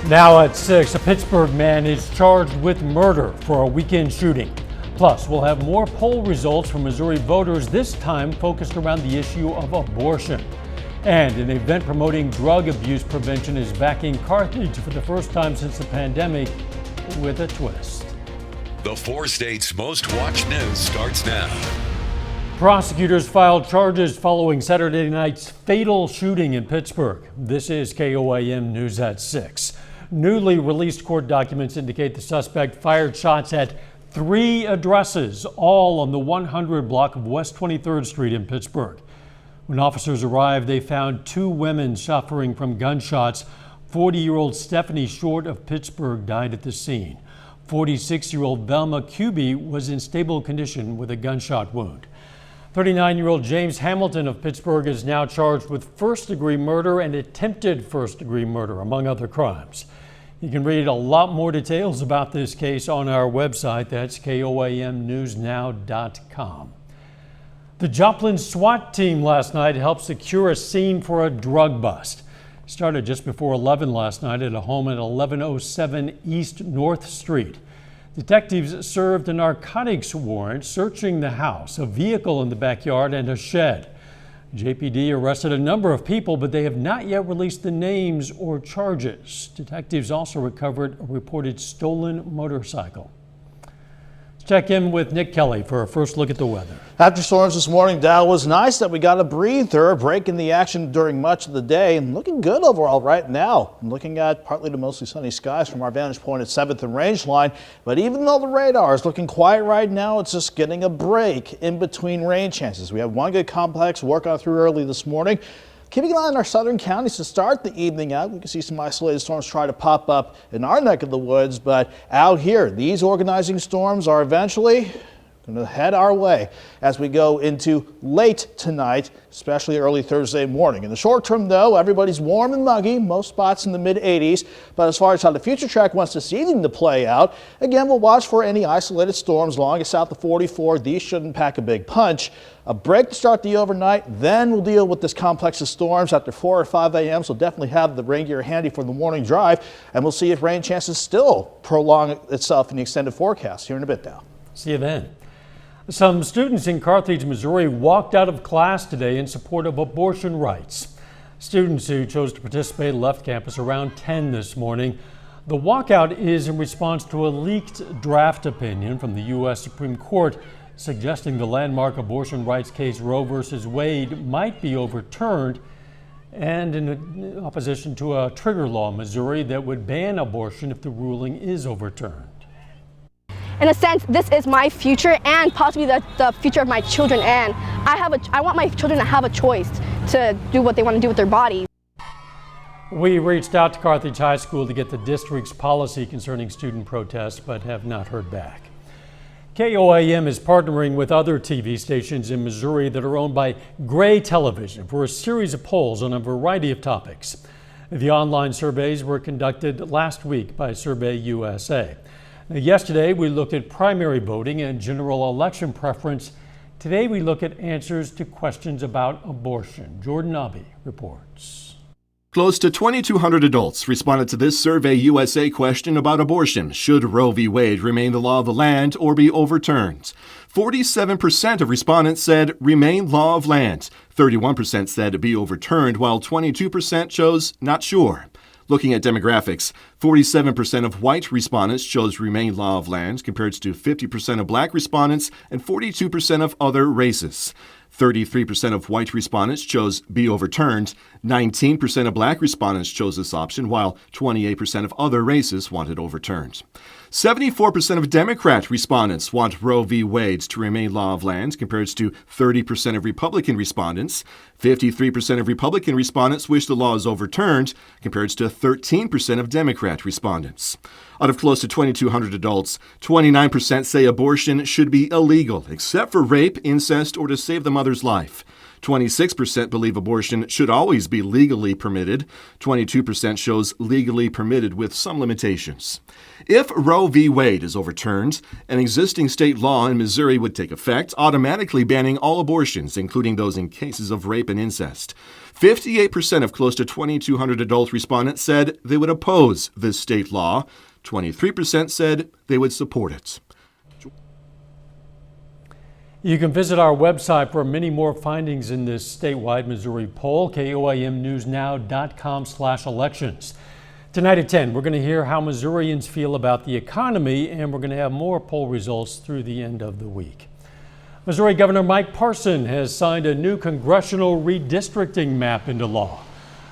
Now at 6, a Pittsburgh man is charged with murder for a weekend shooting. Plus, we'll have more poll results from Missouri voters, this time focused around the issue of abortion. And an event promoting drug abuse prevention is back in Carthage for the first time since the pandemic with a twist. The 4 states' most watched news starts now. Prosecutors filed charges following Saturday night's fatal shooting in Pittsburgh. This is KOAM News at 6. Newly released court documents indicate the suspect fired shots at 3 addresses, all on the 100 block of West 23rd Street in Pittsburgh. When officers arrived, they found 2 women suffering from gunshots. 40-year-old Stephanie Short of Pittsburgh died at the scene. 46-year-old Velma Kuby was in stable condition with a gunshot wound. 39-year-old James Hamilton of Pittsburgh is now charged with first-degree murder and attempted first-degree murder, among other crimes. You can read a lot more details about this case on our website. That's KOAMnewsnow.com. The Joplin SWAT team last night helped secure a scene for a drug bust. It started just before 11 last night at a home at 1107 East North Street. Detectives served a narcotics warrant searching the house, a vehicle in the backyard, and a shed. JPD arrested a number of people, but they have not yet released the names or charges. Detectives also recovered a reported stolen motorcycle. Let's check in with Nick Kelly for a first look at the weather. After storms this morning, Dow, was nice that we got a breather, break in the action during much of the day, and looking good overall right now. I'm looking at partly to mostly sunny skies from our vantage point at 7th and Rangeline, but even though the radar is looking quiet right now, it's just getting a break in between rain chances. We have one good complex working on through early this morning. Keeping an eye on our southern counties to start the evening out. We can see some isolated storms try to pop up in our neck of the woods, but out here, these organizing storms are eventually going to head our way as we go into late tonight, especially early Thursday morning. In the short term, though, everybody's warm and muggy, most spots in the mid-80s. But as far as how the future track wants this evening to play out, again, we'll watch for any isolated storms along south of 44. These shouldn't pack a big punch. A break to start the overnight, then we'll deal with this complex of storms after 4 or 5 a.m. So definitely have the rain gear handy for the morning drive, and we'll see if rain chances still prolong itself in the extended forecast here in a bit now. See you then. Some students in Carthage, Missouri walked out of class today in support of abortion rights. Students who chose to participate left campus around 10 this morning. The walkout is in response to a leaked draft opinion from the U.S. Supreme Court suggesting the landmark abortion rights case Roe v. Wade might be overturned, and in opposition to a trigger law in Missouri that would ban abortion if the ruling is overturned. In a sense, this is my future and possibly the future of my children, and I want my children to have a choice to do what they want to do with their bodies. We reached out to Carthage High School to get the district's policy concerning student protests, but have not heard back. KOAM is partnering with other TV stations in Missouri that are owned by Gray Television for a series of polls on a variety of topics. The online surveys were conducted last week by Survey USA. Yesterday, we looked at primary voting and general election preference. Today, we look at answers to questions about abortion. Jordan Abbey reports. Close to 2,200 adults responded to this Survey USA question about abortion. Should Roe v. Wade remain the law of the land or be overturned? 47% of respondents said remain law of land. 31% said be overturned, while 22% chose not sure. Looking at demographics, 47% of white respondents chose remain law of land compared to 50% of black respondents and 42% of other races. 33% of white respondents chose be overturned. 19% of black respondents chose this option, while 28% of other races wanted overturned. 74% of Democrat respondents want Roe v. Wade to remain law of land compared to 30% of Republican respondents. 53% of Republican respondents wish the law is overturned compared to 13% of Democrat respondents. Out of close to 2,200 adults, 29% say abortion should be illegal, except for rape, incest, or to save the mother's life. 26% believe abortion should always be legally permitted. 22% shows legally permitted with some limitations. If Roe v. Wade is overturned, an existing state law in Missouri would take effect, automatically banning all abortions, including those in cases of rape and incest. 58% of close to 2,200 adult respondents said they would oppose this state law. 23% said they would support it. You can visit our website for many more findings in this statewide Missouri poll, koamnewsnow.com/elections. Tonight at 10, we're going to hear how Missourians feel about the economy, and we're going to have more poll results through the end of the week. Missouri Governor Mike Parson has signed a new congressional redistricting map into law.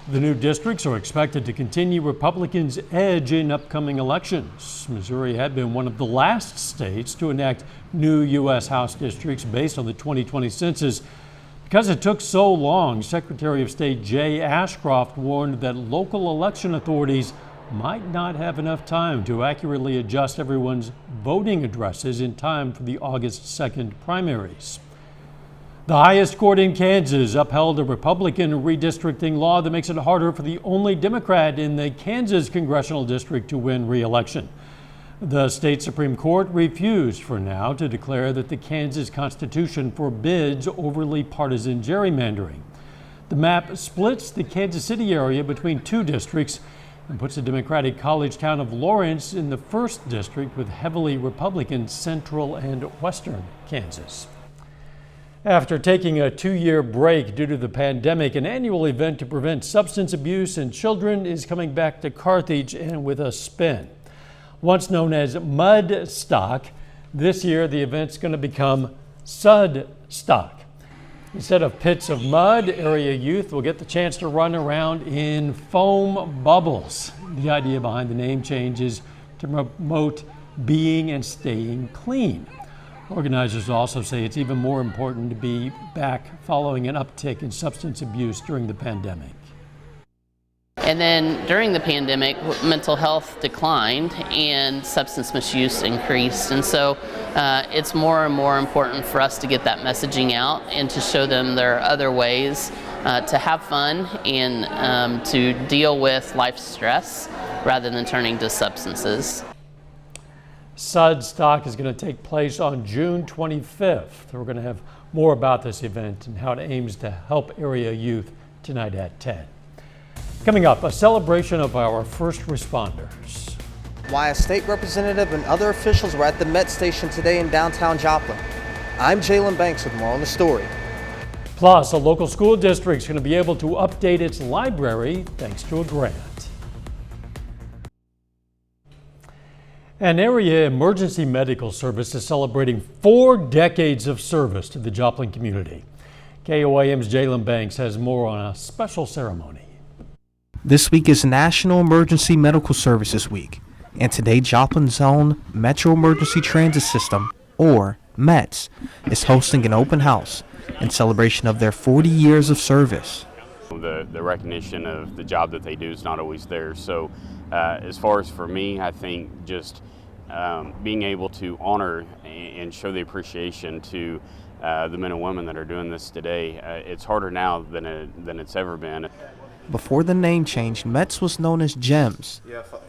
The new districts are expected to continue Republicans' edge in upcoming elections. Missouri had been one of the last states to enact new U.S. House districts based on the 2020 census. Because it took so long, Secretary of State Jay Ashcroft warned that local election authorities might not have enough time to accurately adjust everyone's voting addresses in time for the August 2nd primaries. The highest court in Kansas upheld a Republican redistricting law that makes it harder for the only Democrat in the Kansas congressional district to win re-election. The state Supreme Court refused for now to declare that the Kansas Constitution forbids overly partisan gerrymandering. The map splits the Kansas City area between two districts and puts the Democratic college town of Lawrence in the first district with heavily Republican central and western Kansas. After taking a 2-year break due to the pandemic, an annual event to prevent substance abuse in children is coming back to Carthage, and with a spin. Once known as Mudstock, this year the event's going to become Sudstock. Instead of pits of mud, area youth will get the chance to run around in foam bubbles. The idea behind the name change is to promote being and staying clean. Organizers also say it's even more important to be back following an uptick in substance abuse during the pandemic. And then during the pandemic, mental health declined and substance misuse increased. And so it's more and more important for us to get that messaging out and to show them there are other ways to have fun and to deal with life stress rather than turning to substances. Sudstock is going to take place on June 25th. We're going to have more about this event and how it aims to help area youth tonight at 10. Coming up, a celebration of our first responders. Why a state representative and other officials were at the Met Station today in downtown Joplin. I'm Jalen Banks with more on the story. Plus, a local school district is going to be able to update its library thanks to a grant. An area emergency medical service is celebrating 4 decades of service to the Joplin community. KOAM's Jalen Banks has more on a special ceremony. This week is National Emergency Medical Services Week, and today Joplin's own Metro Emergency Transit System, or METS, is hosting an open house in celebration of their 40 years of service. The recognition of the job that they do is not always there. So as far as for me, I think just being able to honor and show the appreciation to the men and women that are doing this today, it's harder now than it's ever been. Before the name change, METS was known as GEMS,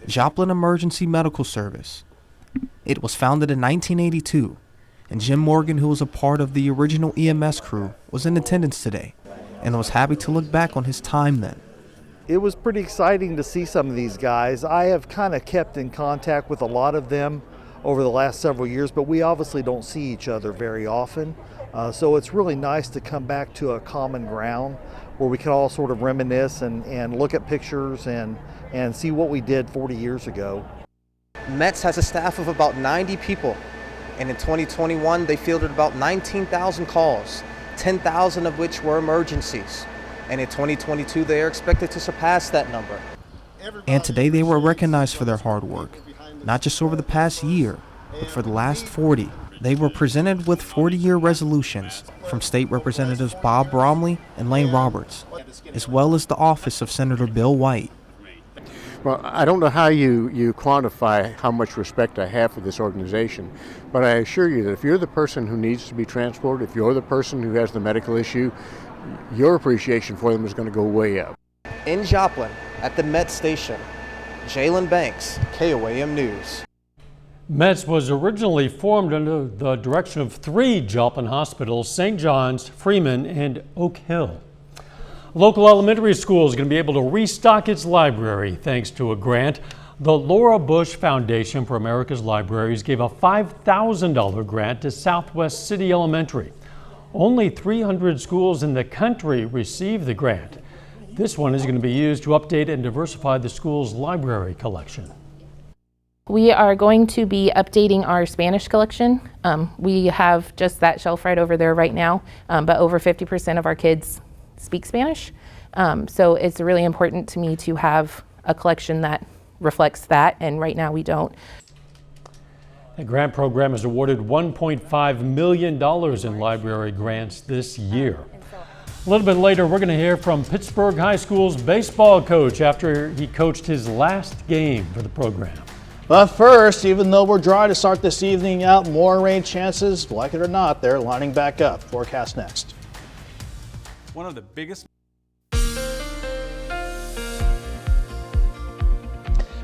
Joplin Emergency Medical Service. It was founded in 1982, and Jim Morgan, who was a part of the original EMS crew, was in attendance today and was happy to look back on his time then. It was pretty exciting to see some of these guys. I have kind of kept in contact with a lot of them over the last several years, but we obviously don't see each other very often. So it's really nice to come back to a common ground where we can all sort of reminisce and look at pictures and see what we did 40 years ago. METS has a staff of about 90 people, and in 2021 they fielded about 19,000 calls, 10,000 of which were emergencies. And in 2022 they are expected to surpass that number. And today they were recognized for their hard work, not just over the past year, but for the last 40. They were presented with 40-year resolutions from State Representatives Bob Bromley and Lane Roberts, as well as the office of Senator Bill White. Well, I don't know how you quantify how much respect I have for this organization, but I assure you that if you're the person who needs to be transported, if you're the person who has the medical issue, your appreciation for them is going to go way up. In Joplin, at the Met Station, Jalen Banks, KOAM News. METS was originally formed under the direction of 3 Joplin hospitals: St. John's, Freeman, and Oak Hill. Local elementary school is going to be able to restock its library thanks to a grant. The Laura Bush Foundation for America's Libraries gave a $5,000 grant to Southwest City Elementary. Only 300 schools in the country received the grant. This one is going to be used to update and diversify the school's library collection. We are going to be updating our Spanish collection. We have just that shelf right over there right now, but over 50% of our kids speak Spanish. So it's really important to me to have a collection that reflects that, and right now we don't. The grant program has awarded $1.5 million in library grants this year. A little bit later, we're going to hear from Pittsburgh High School's baseball coach after he coached his last game for the program. But first, even though we're dry to start this evening out, more rain chances, like it or not, they're lining back up. Forecast next. One of the biggest.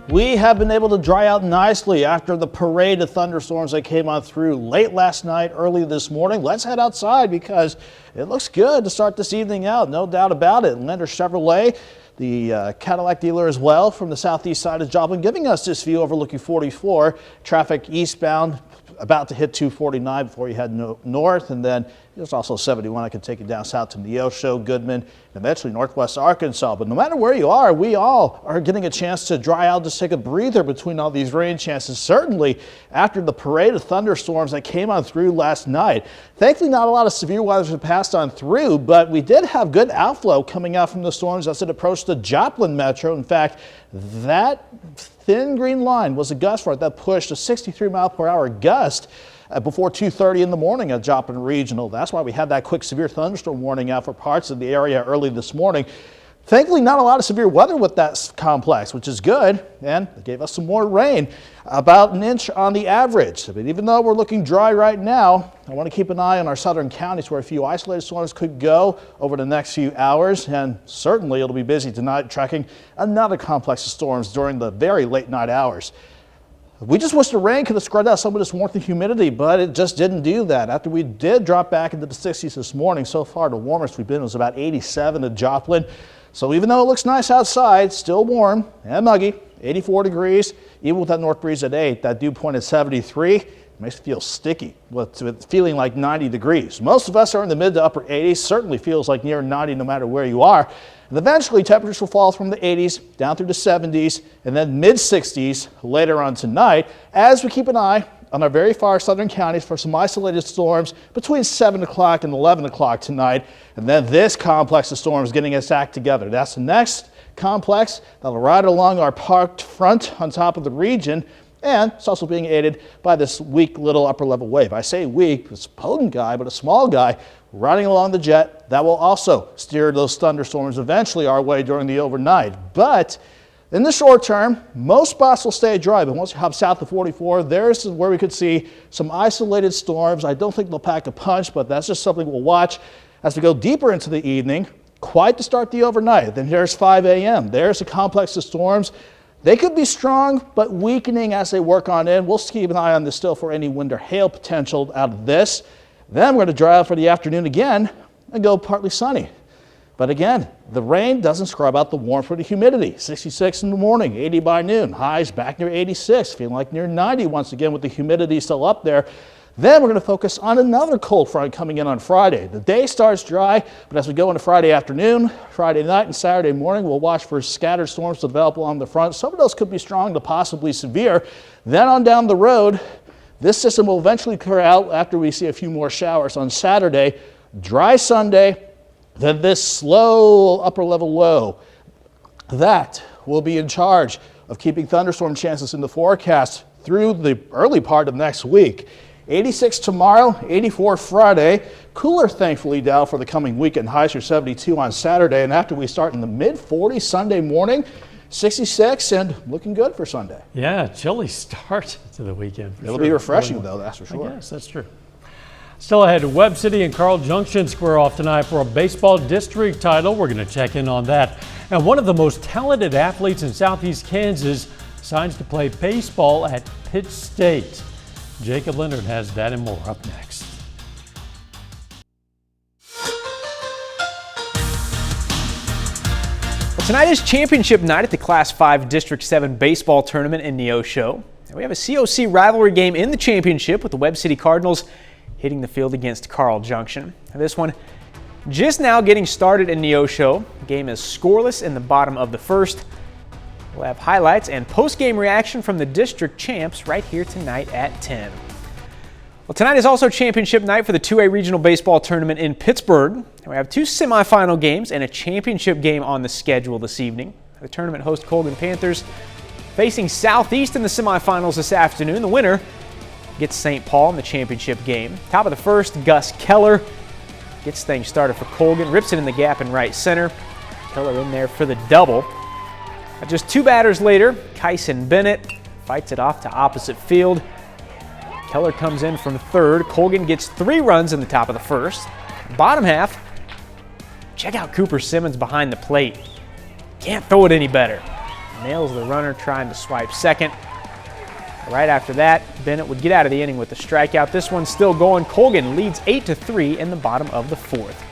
We have been able to dry out nicely after the parade of thunderstorms that came on through late last night, early this morning. Let's head outside because it looks good to start this evening out, no doubt about it. Lender Chevrolet, the Cadillac dealer as well from the southeast side of Joplin, giving us this view overlooking 44. Traffic eastbound about to hit 249 before you head north, and then there's also 71 that can take you down south to Neosho, Goodman, and eventually northwest Arkansas. But no matter where you are, we all are getting a chance to dry out, just take a breather between all these rain chances, certainly after the parade of thunderstorms that came on through last night. Thankfully, not a lot of severe weather has passed on through, but we did have good outflow coming out from the storms as it approached the Joplin metro. In fact, that thin green line was a gust front that pushed a 63-mile-per-hour gust before 2:30 in the morning at Joplin Regional. That's why we had that quick severe thunderstorm warning out for parts of the area early this morning. Thankfully, not a lot of severe weather with that complex, which is good, and it gave us some more rain, about an inch on the average. But even though we're looking dry right now, I want to keep an eye on our southern counties where a few isolated storms could go over the next few hours, and certainly it'll be busy tonight tracking another complex of storms during the very late night hours. We just wish the rain could have spread out some of this warmth and humidity, but it just didn't do that. After we did drop back into the 60s this morning, so far the warmest we've been was about 87 at Joplin. So even though it looks nice outside, still warm and muggy, 84 degrees, even with that north breeze at 8, that dew point at 73, makes it feel sticky with feeling like 90 degrees. Most of us are in the mid to upper 80s, certainly feels like near 90 no matter where you are. And eventually temperatures will fall from the 80s down through the 70s and then mid 60s later on tonight as we keep an eye on our very far southern counties for some isolated storms between 7 o'clock and 11 o'clock tonight. And then this complex of storms getting its act together. That's the next complex that'll ride along our parked front on top of the region. And it's also being aided by this weak little upper level wave. I say weak, it's a potent guy, but a small guy riding along the jet that will also steer those thunderstorms eventually our way during the overnight. But in the short term, most spots will stay dry, but once you hop south of 44, there's where we could see some isolated storms. I don't think they'll pack a punch, but that's just something we'll watch as we go deeper into the evening, quite to start the overnight. Then there's 5 a.m. There's a complex of storms. They could be strong, but weakening as they work on in. We'll keep an eye on this still for any wind or hail potential out of this. Then we're going to dry out for the afternoon again and go partly sunny. But again, the rain doesn't scrub out the warmth or the humidity. 66 in the morning, 80 by noon. Highs back near 86, feeling like near 90 once again with the humidity still up there. Then we're going to focus on another cold front coming in on Friday. The day starts dry, but as we go into Friday afternoon, Friday night, and Saturday morning, we'll watch for scattered storms to develop along the front. Some of those could be strong to possibly severe. Then on down the road, this system will eventually clear out after we see a few more showers on Saturday. Dry Sunday. Then this slow upper level low, that will be in charge of keeping thunderstorm chances in the forecast through the early part of next week. 86 tomorrow, 84 Friday. Cooler, thankfully, down for the coming weekend. Highs are 72 on Saturday. And after we start in the mid-40s Sunday morning, 66 and looking good for Sunday. Yeah, chilly start to the weekend. It'll be refreshing, though, that's for sure. Yes, that's true. Still ahead, Webb City and Carl Junction square off tonight for a baseball district title. We're going to check in on that. And one of the most talented athletes in Southeast Kansas signs to play baseball at Pitt State. Jacob Leonard has that and more up next. Well, tonight is championship night at the Class 5 District 7 baseball tournament in Neosho. And we have a COC rivalry game in the championship with the Webb City Cardinals hitting the field against Carl Junction. This one just now getting started in Neosho. The game is scoreless in the bottom of the first. We'll have highlights and post-game reaction from the district champs right here tonight at 10. Well, tonight is also championship night for the 2A regional baseball tournament in Pittsburgh. And we have 2 semifinal games and a championship game on the schedule this evening. The tournament host Colgan Panthers facing Southeast in the semifinals this afternoon. The winner gets St. Paul in the championship game. Top of the first, Gus Keller gets things started for Colgan, rips it in the gap in right center. Keller in there for the double. Just 2 batters later, Kyson Bennett fights it off to opposite field. Keller comes in from third. Colgan gets 3 runs in the top of the first. Bottom half, check out Cooper Simmons behind the plate. Can't throw it any better. Nails the runner trying to swipe second. Right after that, Bennett would get out of the inning with the strikeout. This one's still going. Colgan leads 8-3 in the bottom of the fourth.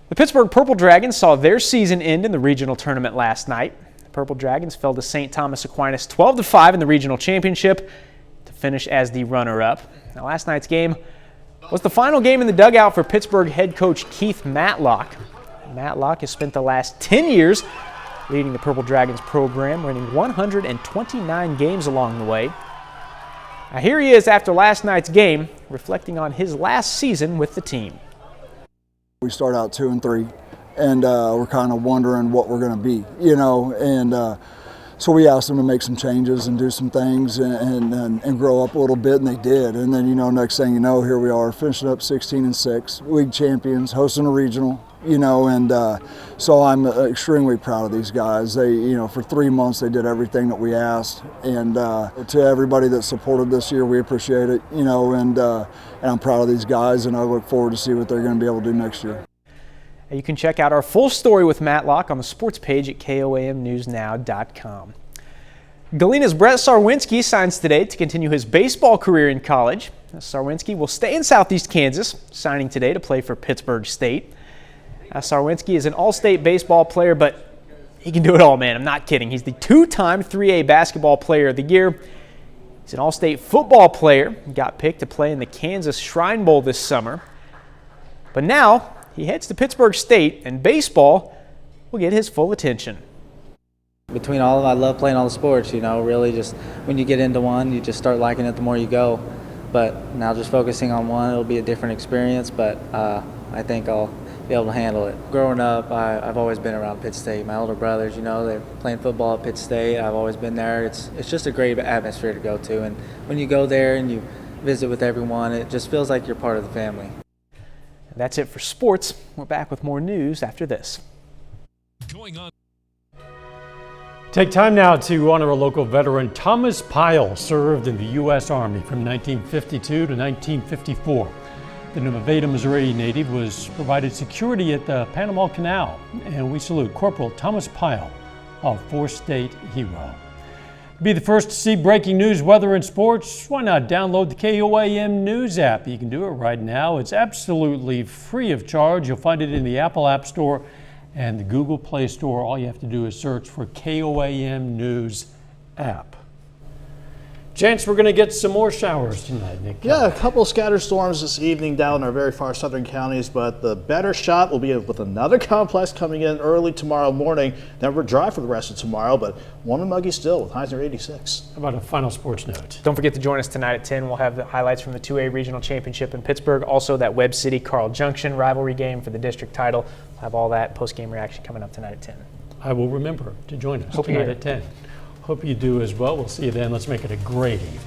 The Pittsburgh Purple Dragons saw their season end in the regional tournament last night. The Purple Dragons fell to St. Thomas Aquinas 12-5 in the regional championship to finish as the runner-up. Now, last night's game was the final game in the dugout for Pittsburgh head coach Keith Matlock. Matlock has spent the last 10 years leading the Purple Dragons program, winning 129 games along the way. Now here he is after last night's game, reflecting on his last season with the team. We start out 2-3, and we're kind of wondering what we're going to be, and so we asked them to make some changes and do some things and grow up a little bit, and they did. And then, next thing you know, here we are, finishing up 16-6, league champions, hosting a regional. And so I'm extremely proud of these guys. They, for 3 months they did everything that we asked, and to everybody that supported this year, we appreciate it. And I'm proud of these guys, and I look forward to see what they're going to be able to do next year. You can check out our full story with Matlock on the sports page at KOAMNewsNow.com. Galena's Brett Sarwinski signs today to continue his baseball career in college. Sarwinski will stay in Southeast Kansas, signing today to play for Pittsburgh State. Sarwinski is an all-state baseball player, but he can do it all, man. I'm not kidding. He's the 2-time 3A basketball player of the year. He's an all-state football player. He got picked to play in the Kansas Shrine Bowl this summer. But now he heads to Pittsburgh State, and baseball will get his full attention. Between all of them, I love playing all the sports, really just when you get into one, you just start liking it the more you go. But now just focusing on one, it'll be a different experience, but I think I'll be able to handle it. Growing up, I've always been around Pitt State. My older brothers, they're playing football at Pitt State. I've always been there. It's just a great atmosphere to go to. And when you go there and you visit with everyone, it just feels like you're part of the family. That's it for sports. We're back with more news after this. Take time now to honor a local veteran. Thomas Pyle served in the U.S. Army from 1952 to 1954. The Nevada, Missouri native was provided security at the Panama Canal, and we salute Corporal Thomas Pyle, a four-state hero. To be the first to see breaking news, weather, and sports, why not download the KOAM News app? You can do it right now. It's absolutely free of charge. You'll find it in the Apple App Store and the Google Play Store. All you have to do is search for KOAM News app. Chance we're going to get some more showers tonight, Nick. Yeah, a couple of scattered storms this evening down in our very far southern counties, but the better shot will be with another complex coming in early tomorrow morning. Then we're dry for the rest of tomorrow, but warm and muggy still with highs near 86. How about a final sports note? Don't forget to join us tonight at 10. We'll have the highlights from the 2A Regional Championship in Pittsburgh. Also, that Webb City Carl Junction rivalry game for the district title. We'll have all that post-game reaction coming up tonight at 10. I will remember to join us Hope tonight at 10. Hope you do as well. We'll see you then. Let's make it a great evening.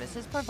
services provided.